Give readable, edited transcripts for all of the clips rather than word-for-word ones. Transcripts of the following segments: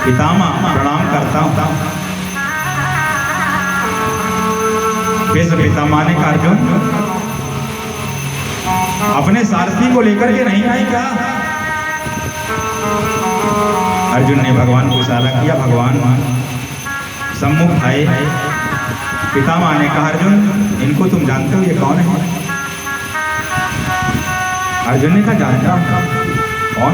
पितामह प्रणाम करता हूँ। फिर पितामह ने कहा अर्जुन अपने सारथी को लेकर के नहीं आए क्या? अर्जुन ने भगवान को इशारा किया, भगवान सम्मुख आए। पितामह ने कहा अर्जुन इनको तुम जानते हो, ये कौन है? अर्जुन ने कहा जानता हूं। कौन?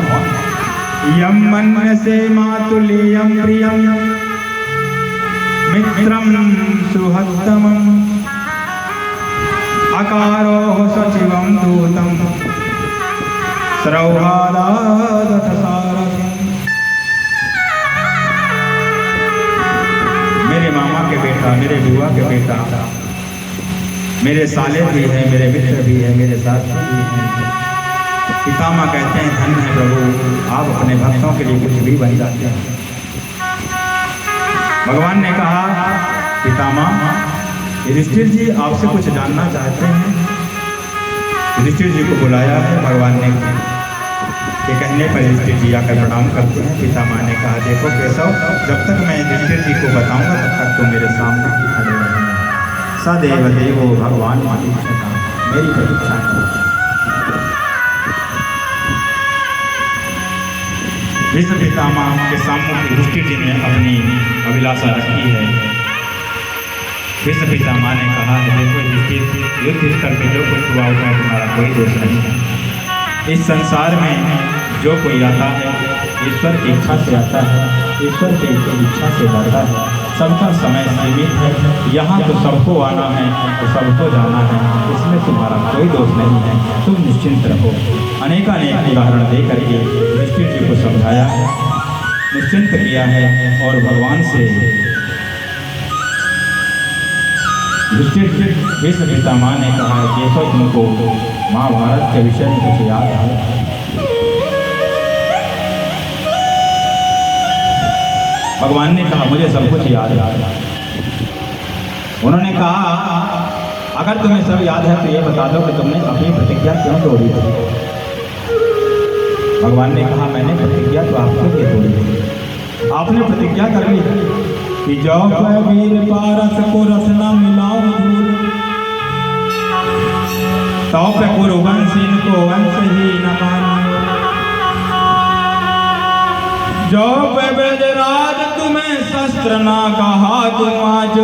यम मन्यसे मातुल्यम प्रियम मित्रम सुहृदमं अकारोः सचिवं दूतं सौहार्दात् सारथिं। मेरे मामा के बेटा, मेरे बुआ के बेटा, मेरे साले भी हैं, मेरे मित्र भी हैं, मेरे साथी भी हैं। पितामह कहते हैं धन्य है प्रभु, आप अपने भक्तों के लिए कुछ भी बन जाते हैं। भगवान ने कहा पितामह युधिष्ठिर जी आपसे कुछ जानना चाहते हैं। युधिष्ठिर जी को बुलाया है भगवान ने। ये कहने पर युधिष्ठिर जी आकर प्रणाम करते हैं। पितामह ने कहा देखो केशव, जब तक मैं युधिष्ठिर जी को बताऊंगा तब तक तुम मेरे सामने ही खड़े रहना। सदैव देवो भगवान प्रतीक्षता, मेरी प्रतीक्षा करो। भीष्म पितामह के सामने युधिष्ठिर जी ने अपनी अभिलाषा रखी है। भीष्म पितामह ने कहा है देखो युधिष्ठिर, युद्ध करके जो कुछ हुआ उसमें तुम्हारा कोई दोष नहीं है। इस संसार में जो कोई आता है ईश्वर की इच्छा से आता है, ईश्वर की इच्छा से जाता है। सबका समय सीमित है, यहाँ तो सबको आना है तो सबको जाना है, इसमें तुम्हारा कोई दोष नहीं है, तुम निश्चिंत रहो। अनेकानेक उदाहरण दे करके युधिष्ठिर जी को समझाया है, निश्चिंत किया है। और भगवान से युधिष्ठिर भीष्म पितामह ने कहा केशव तुमको महाभारत के विषय में कुछ याद है? भगवान ने कहा मुझे सब कुछ याद है। उन्होंने कहा अगर तुम्हें सब याद है तो ये बता दो कि तुमने अपनी प्रतिज्ञा क्यों तोड़ी थी? भगवान ने कहा मैंने प्रतिज्ञा तो आपके लिए तोड़ी थी। आपने प्रतिज्ञा कर ली कि जो वीर पारस को रस न मिलाओ धूल, तो पे कुरुवंशी को वंश ही न मानो। जो पे ब्रजराज तुम्हें शस्त्र ना कहा तुम आज,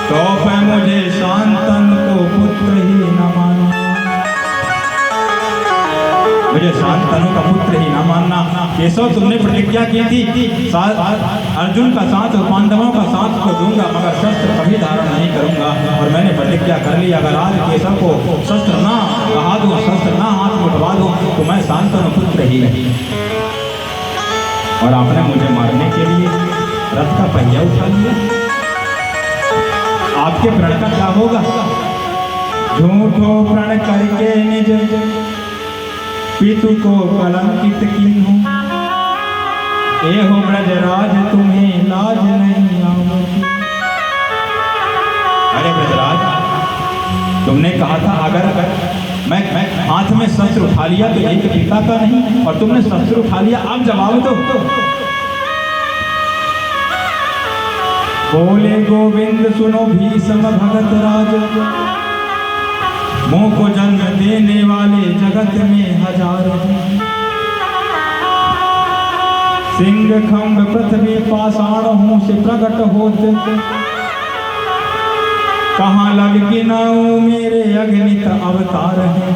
तो पे मुझे शांतन को पुत्र ही न मानो। मुझे शांतनु का पुत्र ही न मानना। केशव तुमने प्रतिज्ञा की थी अर्जुन का साथ और पांडवों का साथ को दूंगा मगर शस्त्र कभी धारण नहीं करूंगा, और मैंने प्रतिज्ञा कर ली अगर आज केशव को शस्त्र ना कहा दूं, शस्त्र ना हाथ में उठवा दूं तो मैं शांतनु पुत्र ही नहीं। और आपने मुझे मारने के लिए रथ का पहिया उठा लिया। आपके प्रण का क्या होगा? झूठो प्रण करके निज पितु को कलंकित कीन्हूं, एहो ब्रजराज तुम्हें लाज नहीं आवेगी। अरे ब्रजराज तुमने कहा था अगर मैं हाथ में शस्त्र उठा लिया तो एक पिता का नहीं, और तुमने शस्त्र उठा लिया। अब जवाब दो। बोले गोविंद सुनो भीष्म भगत राज, मोह को जन्म देने वाले जगत में हजारों हैं। सिंह खंभ पृथ्वी पाषाण हूँ से प्रकट होते, कहाँ लग कि नाऊ मेरे अग्नित अवतार हैं।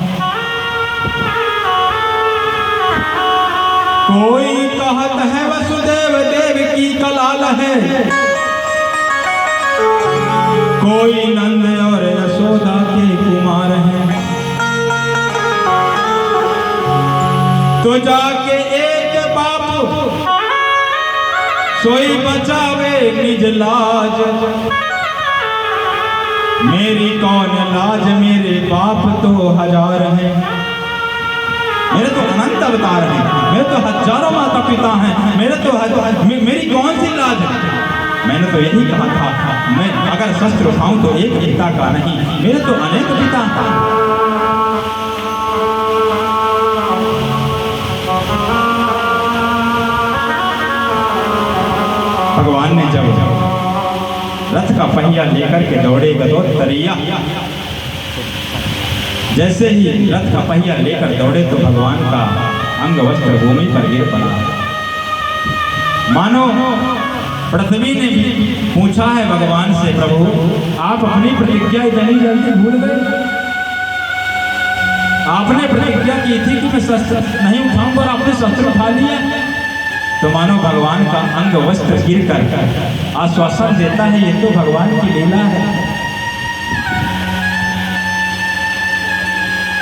कोई कहत है वसुदेव देव की कलाल है, कोई नंद और यशोदा के कुमार हैं। तो जाके एक बाप सोई बचावे निज लाज, मेरी कौन लाज मेरे बाप तो हजार हैं। मेरे तो अनंत अवतार हैं, मेरे तो हजारों माता पिता हैं, मेरी कौन सी लाज है? मैंने तो यही कहा था मैं अगर शस्त्र उठाऊं तो एक पिता का नहीं, मेरे तो अनेक पिता हैं। भगवान ने जब रथ का पहिया लेकर के दौड़े गदोत्तरीया, जैसे ही रथ का पहिया लेकर दौड़े तो भगवान का अंग वस्त्र भूमि पर गिर पड़ा। मानो पृथ्वी ने भी पूछा है भगवान से, प्रभु आप अपनी प्रतिज्ञा इतनी जल्दी भूल गए? आपने प्रतिज्ञा की थी कि मैं शस्त्र नहीं उठाऊंगा और आपने शस्त्र उठा लिया। तो मानो भगवान का अंग वस्त्र गिर कर आश्वासन देता है ये तो भगवान की लीला है।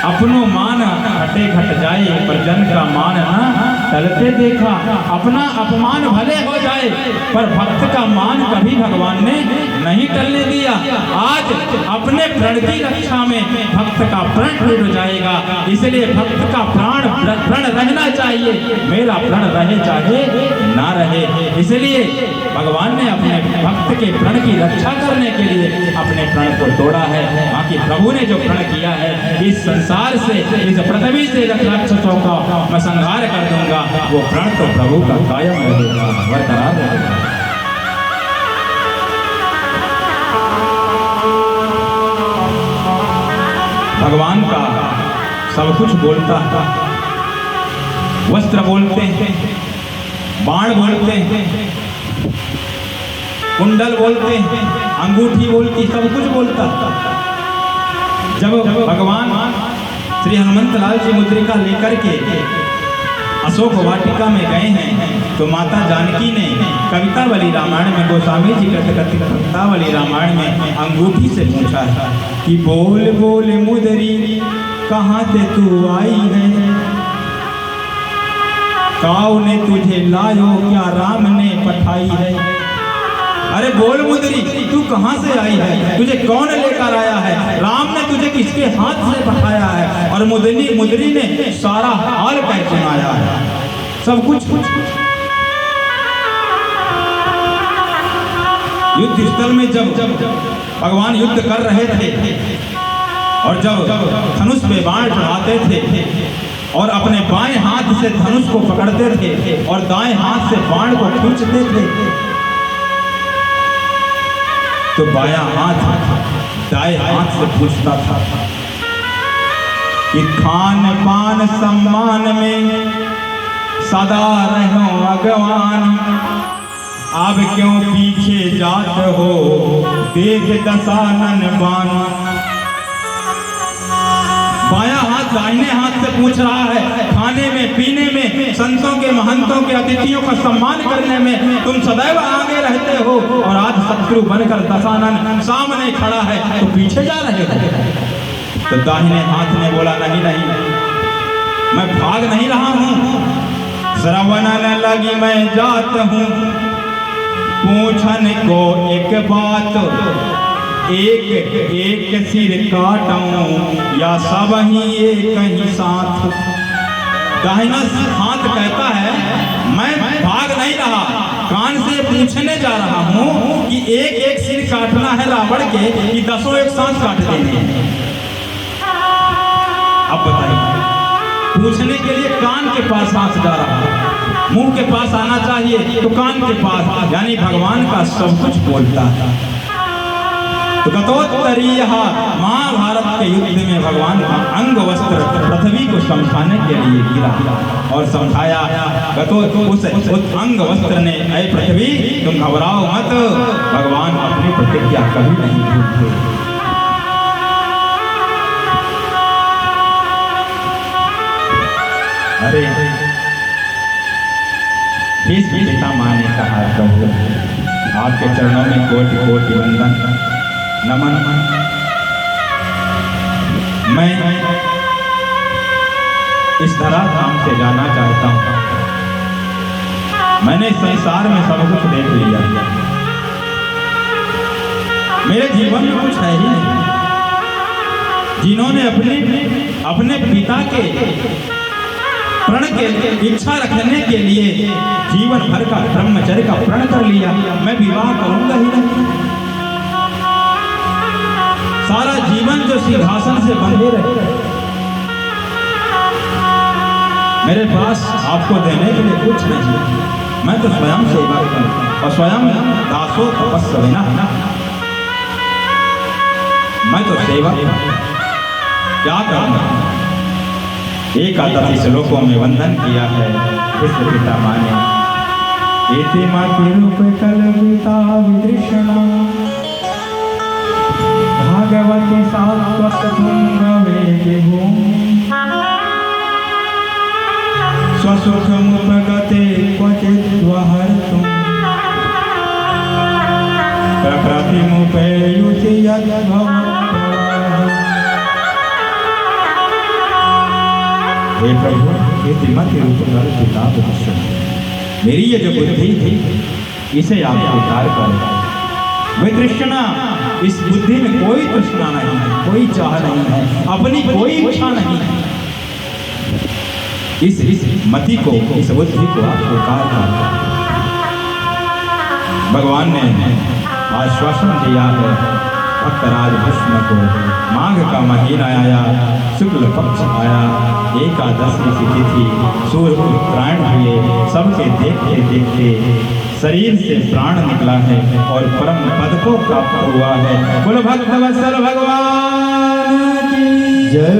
अपनो मान घटे घट जाए पर जन का मान ना टलते देखा। अपना अपमान भले हो जाए पर भक्त का मान कभी भगवान ने नहीं टलने दिया। आज अपने प्रण की रक्षा में भक्त का प्रण टूट जाएगा, इसलिए भक्त का प्रण रहना चाहिए, मेरा प्रण रहे चाहे ना रहे। इसलिए भगवान ने अपने भक्त के प्रण की रक्षा करने के लिए अपने प्रण को तोड़ा है। बाकी प्रभु ने जो प्रण किया है इस संसार से, इस पृथ्वी से राक्षसों का मैं संहार कर दूंगा, वो प्रण तो प्रभु का कायम रहेगा, बरकरार रहेगा। भगवान का सब कुछ बोलता है, वस्त्र बोलते हैं, बाण बोलते हैं, कुंडल बोलते हैं, अंगूठी बोलती, सब कुछ बोलता। जब भगवान श्री हनुमंत लाल जी मुद्रिका लेकर के अशोक वाटिका में गए हैं तो माता जानकी ने कवितावली रामायण में, गोस्वामी जी कहते कवितावली रामायण में अंगूठी से पूछा है कि बोल बोल मुदरी कहाँ से तू आई है, काऊ ने तुझे लायो क्या राम ने पठाई है। अरे बोल मुदरी तू कहाँ से आई है, तुझे कौन लेकर आया है, राम ने तुझे किसके हाथ से पठाया है। और मुदरी ने सारा हाल कह सुनाया है, सब कुछ। युद्ध स्थल में जब भगवान युद्ध कर रहे थे और जब धनुष पे बाण चढ़ाते थे और अपने बाएं हाथ से धनुष को पकड़ते थे और दाएं हाथ से बाण को खींचते थे तो बायां हाथ दाएं हाथ से पूछता था कि खान पान सम्मान में सदा रहो भगवान, अब क्यों पीछे जात हो देख दशानन बान। बायां हाथ दाहिने हाथ से पूछ रहा है, खाने में पीने में संतों के महंतों के अतिथियों का सम्मान करने में तुम सदैव आगे रहते हो और आज शत्रु बनकर दशानन सामने खड़ा है तो पीछे जा रहे हो। तो दाहिने हाथ ने बोला नहीं नहीं, मैं भाग नहीं रहा हूं, श्रवण न लगी मैं जात हूं, पूछन को एक बात एक एक सिर काटूं या सब ही एक ही साथ। दाहिना हाथ कहता है मैं भाग नहीं रहा, कान से पूछने जा रहा हूं कि एक एक सिर काटना है रावण के कि दसों एक साथ काट देने हैं। अब बताइए, पूछने के लिए कान के पास हाथ जा रहा है, मुंह के पास आना चाहिए तो कान के पास, यानी भगवान का सब कुछ बोलता है। तो गतोत्तरीय महाभारत के युद्ध में भगवान का अंग वस्त्र पृथ्वी को समझाने के लिए गिरा और समझाया उस अंग वस्त्र ने, ऐ पृथ्वी तुम घबराओ मत, भगवान अपनी प्रतिज्ञा कभी नहीं भूलते। अरे इस पिता माँ ने कहा प्रभु आपके चरणों में कोटि कोटि वंदन नमन। मैं इस धरा धाम से जाना चाहता हूं, मैंने संसार में सब कुछ देख लिया, मेरे जीवन में कुछ है ही नहीं। जिन्होंने अपने पिता के प्रण के इच्छा रखने के लिए जीवन भर का ब्रह्मचर्य का प्रण कर लिया, मैं विवाह करूंगा ही नहीं, सारा जीवन जो सिंहासन से बंधे रहे। मेरे पास आपको देने के लिए कुछ नहीं, मैं तो स्वयं सेवक हूँ और स्वयं दासो तपस्विना, मैं तो सेवक क्या करूँगा। एक आदि श्लोकों में वंदन किया है विश्व पिता माँ ने। एति माति रूप कलविता विदृशना भागवती सात्वत भुंगवे भूमि स्वसुखमुपगते क्वचिद्वहर्तुं प्रकृतिमुपैयुति यद्भवत्प्रवाहः। हे प्रभु, इति मति रूप कल्पिता विदृशना, मेरी ये जो बुद्धि थी इसे आप स्वीकार करो। वितृष्णा, इस बुद्धि में कोई तृष्णा नहीं है, कोई चाह नहीं है, अपनी कोई इच्छा नहीं है। इस मति को, इस बुद्धि को आप स्वीकार करो। भगवान ने आश्वासन दिया है भक्तराज भीष्म को। माघ का महीना आया, शुक्ल पक्ष आया, एकादशी की तिथि, सूर्य उत्तरायण हुए, सबके देखते देखते शरीर से प्राण निकला है और परम पद को प्राप्त हुआ है। बोलो भक्तवत्सल भगवान की जय।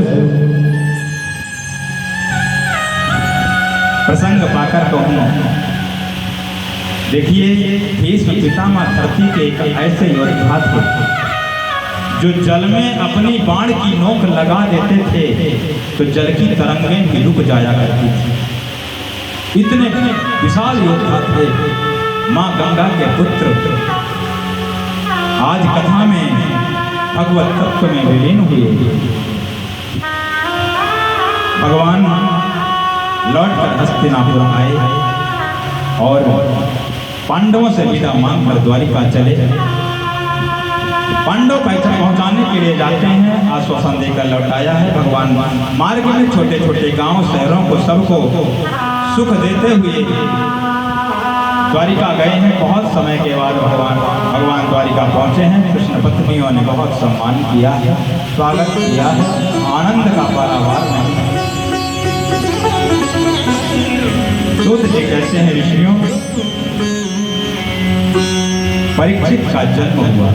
प्रसंग पाकर कहूँ, देखिए भीष्म पितामह धरती के एक ऐसे योद्धा थे जो जल में अपनी बाण की नोक लगा देते थे तो जल की तरंगें भी रुक जाया करती थी। इतने विशाल योद्धा थे। माँ गंगा के पुत्र आज कथा में भगवत तत्व में विलीन हुए। भगवान लौटकर हस्तिनापुर आए और पांडवों से विदा मांगकर द्वारिका चले। पांडव पैसा पहुंचाने के लिए जाते हैं, आश्वासन देकर लौटाया है। भगवान मार्ग में छोटे छोटे गांव शहरों को सबको सुख देते हुए द्वारिका गए हैं। बहुत समय के बाद भगवान द्वारिका पहुंचे हैं। कृष्ण पत्नियों ने बहुत सम्मान किया है, स्वागत किया है, आनंद का पारावार नहीं। सूत जी कहते हैं ऋषियों, परीक्षित का जन्म हुआ